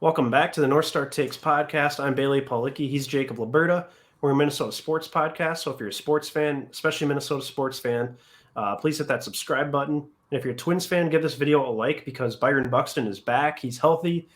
Welcome back to the North Star Takes podcast. I'm Bailey Paulicki. He's Jacob Liberta. We're a Minnesota sports podcast. So if you're a sports fan, especially a Minnesota sports fan, please hit that subscribe button. And if you're a Twins fan, give this video a like because Byron Buxton is back. He's healthy,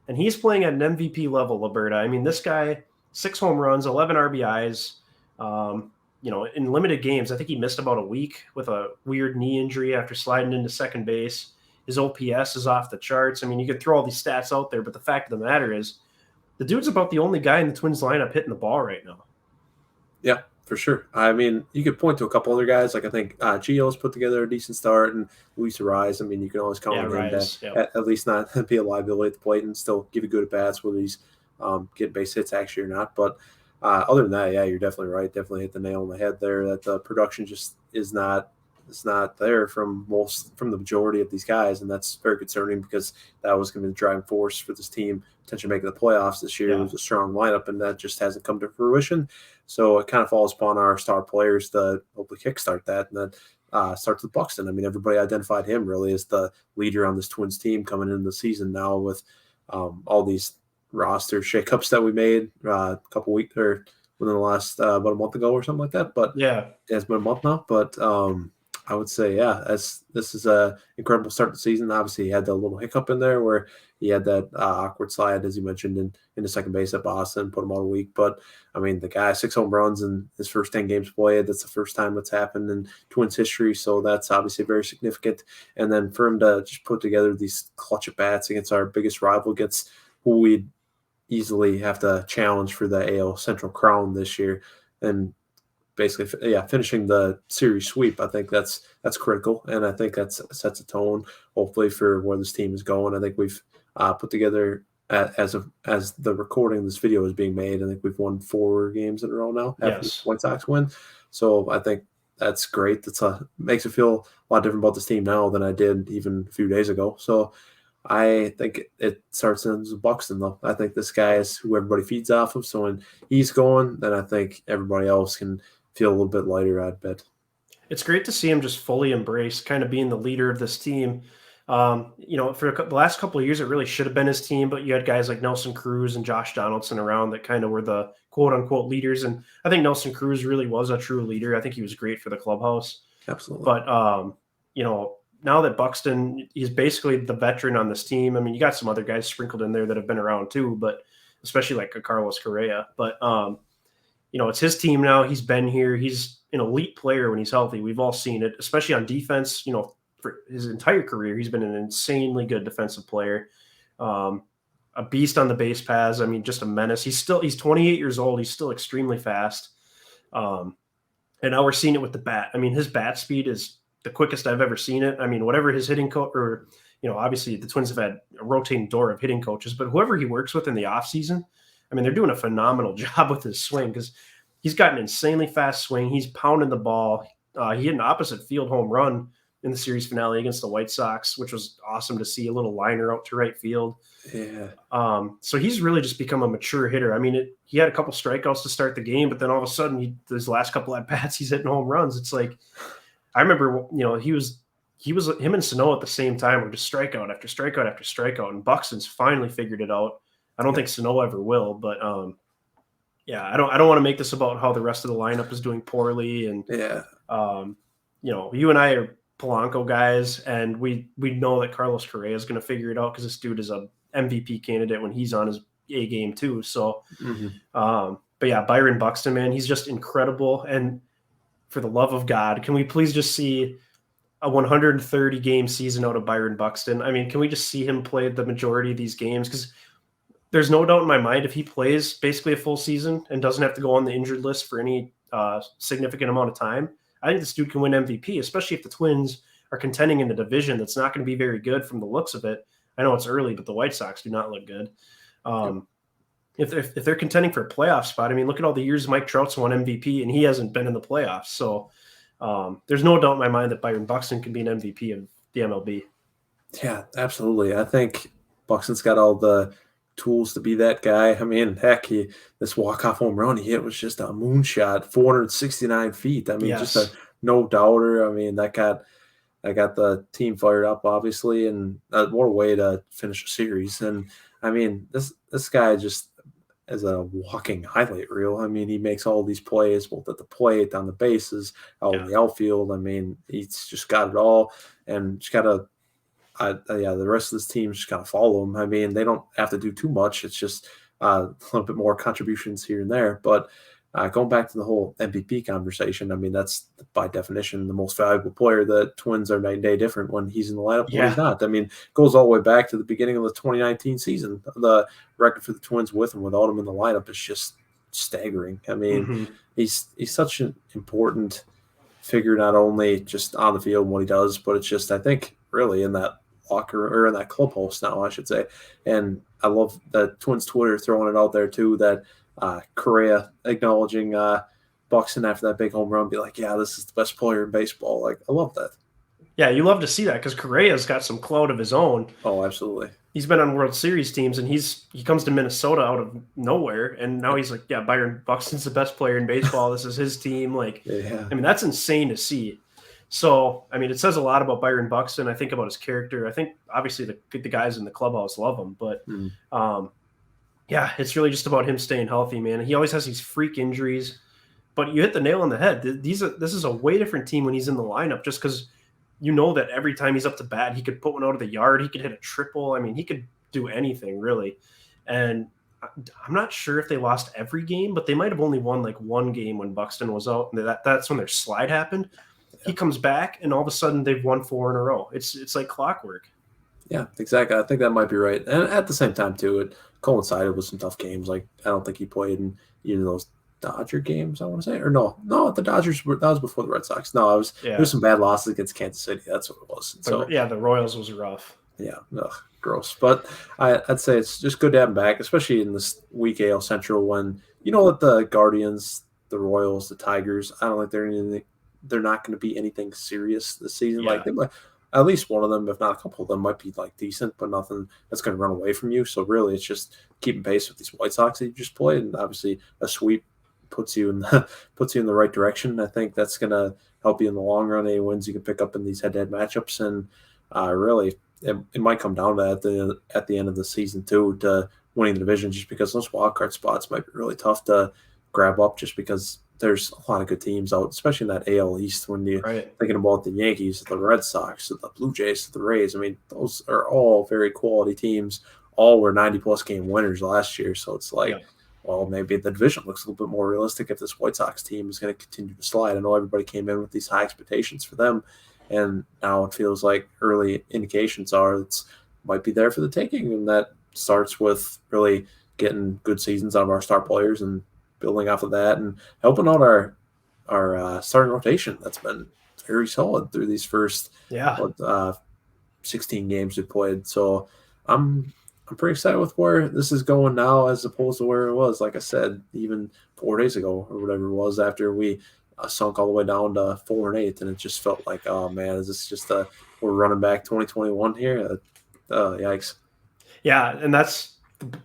and he's playing at an MVP level, Liberta. I mean, this guy, 6 home runs, 11 RBIs. In limited games, I think he missed about a week with a weird knee injury after sliding into second base. His OPS is off the charts. I mean, you could throw all these stats out there, but the fact of the matter is the dude's about the only guy in the Twins lineup hitting the ball right now. Yeah, for sure. I mean, you could point to a couple other guys. Like I think Gio's put together a decent start, and Luis Arraez. I mean, you can always count on him to at least not be a liability at the plate and still give you good at-bats, whether he's getting base hits actually or not. But other than that, yeah, you're definitely right. Definitely hit the nail on the head there that the production just is not – it's not there from the majority of these guys, and that's very concerning because that was going to be the driving force for this team potentially making the playoffs this year. Yeah. It was a strong lineup, and that just hasn't come to fruition. So it kind of falls upon our star players to hopefully kickstart that, and then starts with Buxton. I mean, everybody identified him really as the leader on this Twins team coming into the season now with all these roster shakeups that we made a couple weeks or within the last about a month ago or something like that. But yeah, it's been a month now. But I would say, yeah, this is a incredible start to the season. Obviously, he had the little hiccup in there where he had that awkward slide, as you mentioned, in the second base at Boston, put him out a week. But, I mean, the guy, 6 home runs in his first 10 games played. That's the first time that's happened in Twins history, so that's obviously very significant. And then for him to just put together these clutch at-bats against our biggest rival, against who we'd easily have to challenge for the AL Central crown this year, and basically, yeah, finishing the series sweep, I think that's critical, and I think that sets a tone, hopefully, for where this team is going. I think we've put together, as the recording of this video is being made, I think we've won 4 games in a row now after the White Sox win. So I think that's great. Makes it feel a lot different about this team now than I did even a few days ago. So I think it starts in Buxton, though. I think this guy is who everybody feeds off of. So when he's going, then I think everybody else can feel a little bit lighter, I'd bet. It's great to see him just fully embrace kind of being the leader of this team. For the last couple of years, it really should have been his team, but you had guys like Nelson Cruz and Josh Donaldson around that kind of were the quote-unquote leaders, and I think Nelson Cruz really was a true leader. I think he was great for the clubhouse. Absolutely. But, now that Buxton, he's basically the veteran on this team. I mean, you got some other guys sprinkled in there that have been around too, but especially like a Carlos Correa. But, it's his team now. He's been here. He's an elite player when he's healthy. We've all seen it, especially on defense. For his entire career, he's been an insanely good defensive player. A beast on the base paths. I mean, just a menace. He's 28 years old. He's still extremely fast. And now we're seeing it with the bat. I mean, his bat speed is the quickest I've ever seen it. I mean, whatever his hitting coach, or, obviously the Twins have had a rotating door of hitting coaches, but whoever he works with in the offseason, I mean, they're doing a phenomenal job with his swing because he's got an insanely fast swing. He's pounding the ball. He hit an opposite field home run in the series finale against the White Sox, which was awesome to see, a little liner out to right field. Yeah. So he's really just become a mature hitter. I mean, he had a couple strikeouts to start the game, but then all of a sudden, his last couple at bats, he's hitting home runs. It's like, I remember, he was him and Sano at the same time were just strikeout after strikeout after strikeout, and Buxton's finally figured it out. I don't think Sano ever will, but I don't want to make this about how the rest of the lineup is doing poorly. And you and I are Polanco guys, and we know that Carlos Correa is going to figure it out because this dude is a MVP candidate when he's on his A game too. So, but yeah, Byron Buxton, man, he's just incredible. And for the love of God, can we please just see a 130 game season out of Byron Buxton? I mean, can we just see him play the majority of these games? Because there's no doubt in my mind if he plays basically a full season and doesn't have to go on the injured list for any significant amount of time, I think this dude can win MVP, especially if the Twins are contending in a division that's not going to be very good from the looks of it. I know it's early, but the White Sox do not look good. If they're contending for a playoff spot, I mean, look at all the years Mike Trout's won MVP and he hasn't been in the playoffs. So there's no doubt in my mind that Byron Buxton can be an MVP of the MLB. Yeah, absolutely. I think Buxton's got all the tools to be that guy. I mean, heck, this walk-off home run he hit was just a moonshot, 469 feet. I mean, just a no-doubter. I mean, that got the team fired up, obviously, and what a way to finish a series. And I mean, this guy just is a walking highlight reel. I mean, he makes all these plays, both at the plate, on the bases, out in Yeah. the outfield. I mean, he's just got it all, and just gotta, yeah, the rest of this team just gotta follow him. I mean, they don't have to do too much. It's just a little bit more contributions here and there. But going back to the whole MVP conversation, I mean, that's by definition the most valuable player. The Twins are night and day different when he's in the lineup, when he's Yeah. not. I mean, it goes all the way back to the beginning of the 2019 season. The record for the Twins with and without him in the lineup is just staggering. I mean, Hmm. he's such an important figure, not only just on the field and what he does, but it's just, I think, really in that locker or in that clubhouse now, I should say. And I love that Twins Twitter throwing it out there too, that Correa acknowledging Buxton after that big home run, be like, yeah, this is the best player in baseball. Like, I love that. Yeah, you love to see that because Correa's got some clout of his own. Oh, absolutely. He's been on World Series teams, and he comes to Minnesota out of nowhere, and now he's like, yeah, Byron Buxton's the best player in baseball. This is his team. Like, Yeah. I mean, that's insane to see. So, I mean, it says a lot about Byron Buxton. I think about his character. I think obviously the guys in the clubhouse love him, but yeah, it's really just about him staying healthy, man. He always has these freak injuries, but you hit the nail on the head. This is a way different team when he's in the lineup, just because you know that every time he's up to bat, he could put one out of the yard. He could hit a triple. I mean, he could do anything really. And I'm not sure if they lost every game, but they might have only won like one game when Buxton was out. And that's when their slide happened. He comes back, and all of a sudden they've won 4 in a row. It's like clockwork. Yeah, exactly. I think that might be right. And at the same time, too, it coincided with some tough games. Like, I don't think he played in either of those Dodger games, I want to say. Or no, the Dodgers that was before the Red Sox. No, there was some bad losses against Kansas City. That's what it was. And so, yeah, the Royals was rough. Yeah, gross. But I'd say it's just good to have him back, especially in this weak AL Central when you know that the Guardians, the Royals, the Tigers, I don't think they're not going to be anything serious this season. Yeah. Like, they might, at least one of them, if not a couple of them, might be like decent, but nothing that's going to run away from you. So really, it's just keeping pace with these White Sox that you just played, and obviously a sweep puts you in the right direction. I think that's going to help you in the long run. Any wins you can pick up in these head-to-head matchups, and really, it might come down to that at the end of the season too, to winning the division, just because those wild card spots might be really tough to grab up, just because there's a lot of good teams out, especially in that AL East. When you're thinking about the Yankees, the Red Sox, the Blue Jays, the Rays, I mean, those are all very quality teams. All were 90-plus game winners last year, so it's like, well, maybe the division looks a little bit more realistic if this White Sox team is going to continue to slide. I know everybody came in with these high expectations for them, and now it feels like early indications are it might be there for the taking, and that starts with really getting good seasons out of our star players and building off of that and helping out our starting rotation. That's been very solid through these first 16 games we played. So I'm pretty excited with where this is going now, as opposed to where it was, like I said, even 4 days ago or whatever it was, after we sunk all the way down to 4-8, and it just felt like, oh man, is this just we're running back 2021 here? Yikes. Yeah, and that's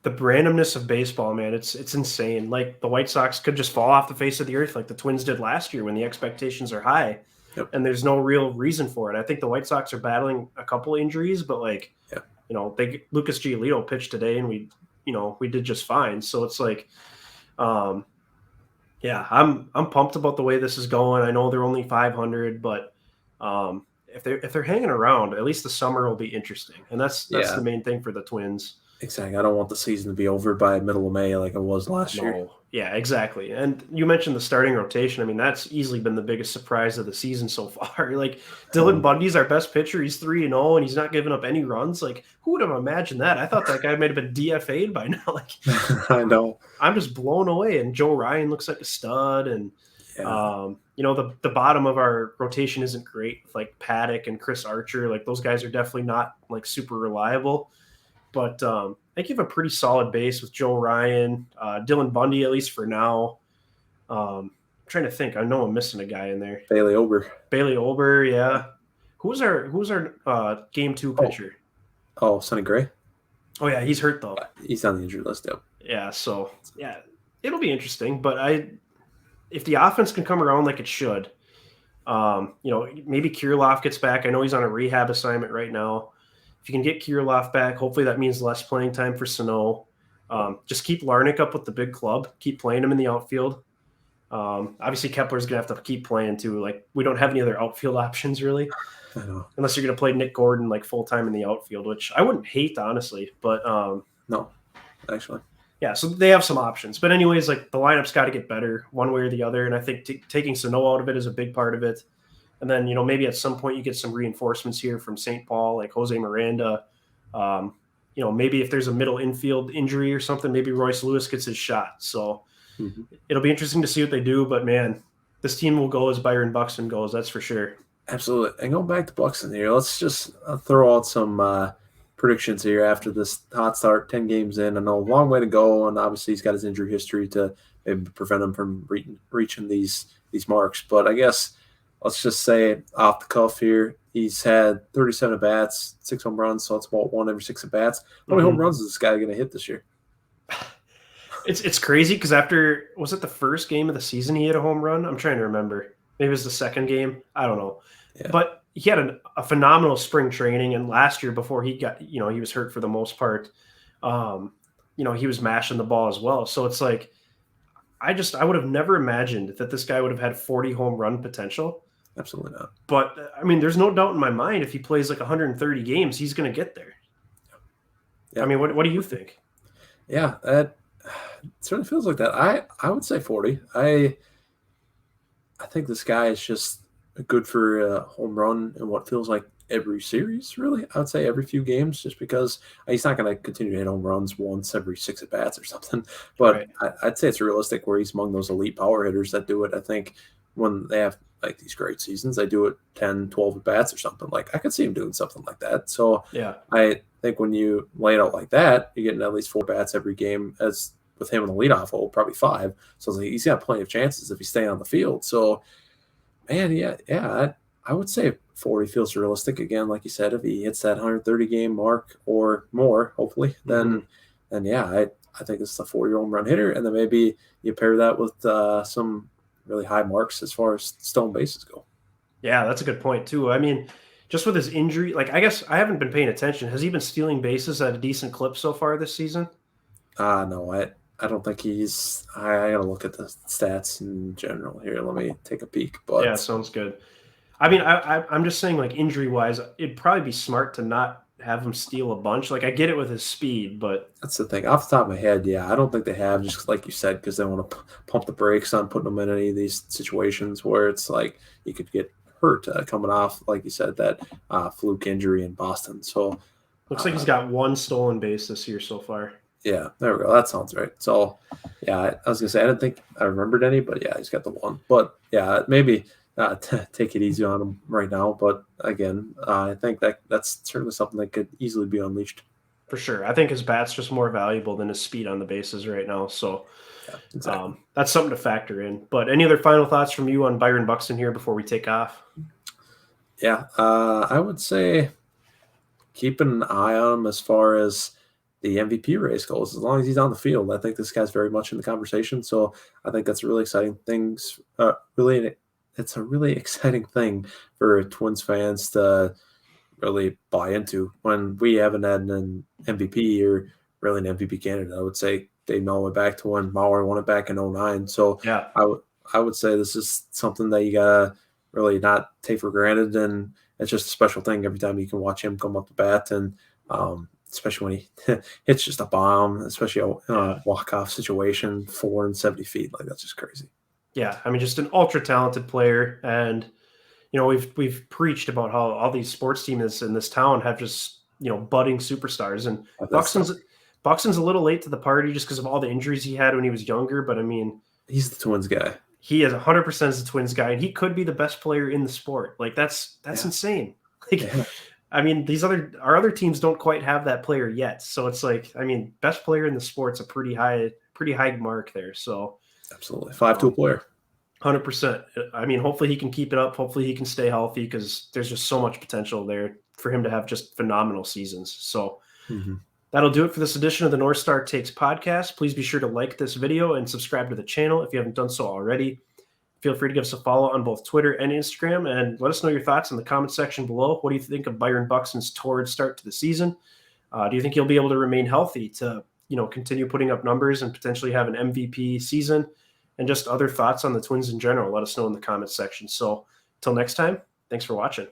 the randomness of baseball, man. It's insane. Like, the White Sox could just fall off the face of the earth like the Twins did last year when the expectations are high. Yep. And there's no real reason for it. I think the White Sox are battling a couple injuries, but Lucas Giolito pitched today, and we did just fine. So it's like, I'm pumped about the way this is going. I know they're only 500, but if they're hanging around, at least the summer will be interesting, and that's the main thing for the Twins. Exactly. I don't want the season to be over by middle of May like it was last year. Yeah, exactly. And you mentioned the starting rotation. I mean, that's easily been the biggest surprise of the season so far. Like, Dylan Bundy's our best pitcher. He's 3-0, and he's not giving up any runs. Like, who would have imagined that? I thought that guy might have been DFA'd by now. Like, I know. I'm just blown away. And Joe Ryan looks like a stud. And the bottom of our rotation isn't great. Like Paddock and Chris Archer, like, those guys are definitely not like super reliable. But I think you have a pretty solid base with Joe Ryan, Dylan Bundy, at least for now. I'm trying to think. I know I'm missing a guy in there. Bailey Ober, yeah. Who's our game 2 pitcher? Oh, Sonny Gray. Oh yeah, he's hurt though. He's on the injured list, yep. Yeah, so yeah, it'll be interesting. But if the offense can come around like it should, maybe Kirilloff gets back. I know he's on a rehab assignment right now. If you can get Kirilloff back, hopefully that means less playing time for Sano. Just keep Larnick up with the big club. Keep playing him in the outfield. Obviously, Kepler's going to have to keep playing too. Like, we don't have any other outfield options really, I know. unless you're going to play Nick Gordon like full time in the outfield, which I wouldn't hate, honestly. But no, actually. Yeah, so they have some options. But anyways, like the lineup's got to get better one way or the other. And I think taking Sano out of it is a big part of it. And then, maybe at some point you get some reinforcements here from St. Paul, like Jose Miranda. Maybe if there's a middle infield injury or something, maybe Royce Lewis gets his shot. So it'll be interesting to see what they do. But, man, this team will go as Byron Buxton goes. That's for sure. Absolutely. And going back to Buxton here, let's just throw out some predictions here after this hot start, 10 games in. I know a long way to go, and obviously he's got his injury history to maybe prevent him from reaching these marks. But I guess let's just say off the cuff here, he's had 37 at-bats, 6 home runs, so it's about 1 every 6 at-bats. How many home runs is this guy going to hit this year? It's crazy because after, was it the first game of the season he hit a home run? I'm trying to remember. Maybe it was the second game. I don't know. Yeah. But he had a phenomenal spring training, and last year before he got, he was hurt for the most part. He was mashing the ball as well. So it's like, I would have never imagined that this guy would have had 40 home run potential. Absolutely not. But I mean, there's no doubt in my mind if he plays like 130 games, he's going to get there. Yeah. I mean, what do you think? Yeah, it certainly feels like that. I would say 40. I think this guy is just good for a home run in what feels like every series, really. I would say every few games, just because he's not going to continue to hit home runs once every 6 at-bats or something. But right. I'd say it's realistic where he's among those elite power hitters that do it. I think when they have like these great seasons, they do it 10, 12 at-bats or something. Like, I could see him doing something like that. So yeah, I think when you lay it out like that, you're getting at least 4 bats every game, as with him in the leadoff hole, probably 5. So he's got plenty of chances if he's staying on the field. So, man, yeah, I would say 40 feels realistic. Again, like you said, if he hits that 130 game mark or more, hopefully, then yeah, I think it's a 40 home run hitter. And then maybe you pair that with some really high marks as far as stolen bases go. Yeah, that's a good point too. I mean, just with his injury, like, I guess I haven't been paying attention. Has he been stealing bases at a decent clip so far this season? No, I don't think he's – I got to look at the stats in general here. Let me take a peek. But yeah, sounds good. I mean, I'm just saying, like, injury-wise, it'd probably be smart to not have him steal a bunch. Like, I get it with his speed, but – that's the thing. Off the top of my head, yeah, I don't think they have, just like you said, because they want to pump the brakes on putting them in any of these situations where it's like you could get hurt coming off, like you said, that fluke injury in Boston. So looks like he's got 1 stolen base this year so far. Yeah, there we go. That sounds right. So, yeah, I was going to say, I didn't think I remembered any, but yeah, he's got the 1. But, yeah, maybe take it easy on him right now. But, again, I think that's certainly something that could easily be unleashed. For sure. I think his bat's just more valuable than his speed on the bases right now. So, yeah, exactly. That's something to factor in. But any other final thoughts from you on Byron Buxton here before we take off? Yeah, I would say keep an eye on him as far as the MVP race goes. As long as he's on the field, I think this guy's very much in the conversation. So I think that's a really exciting thing. It's a really exciting thing for Twins fans to really buy into. When we haven't had an MVP or really an MVP candidate, I would say dating all the way back to when Mauer won it back in 2009. So yeah, I would say this is something that you gotta really not take for granted, and it's just a special thing every time you can watch him come up to bat, and especially when he hits just a bomb, especially a walk-off situation, 470 feet. Like, that's just crazy. Yeah, I mean, just an ultra-talented player. And, we've preached about how all these sports teams in this town have just, budding superstars. And Buxton's a little late to the party just because of all the injuries he had when he was younger. But, I mean, he's the Twins guy. He is 100% is the Twins guy, and he could be the best player in the sport. Like, that's insane. Like, I mean, our other teams don't quite have that player yet. So it's like, I mean, best player in the sport's a pretty high mark there. So absolutely. 5-tool player. 100%. I mean, hopefully he can keep it up. Hopefully he can stay healthy, because there's just so much potential there for him to have just phenomenal seasons. So that'll do it for this edition of the North Star Takes podcast. Please be sure to like this video and subscribe to the channel if you haven't done so already. Feel free to give us a follow on both Twitter and Instagram, and let us know your thoughts in the comment section below. What do you think of Byron Buxton's torrid start to the season? Do you think he'll be able to remain healthy to, continue putting up numbers and potentially have an MVP season? And just other thoughts on the Twins in general, let us know in the comments section. So until next time, thanks for watching.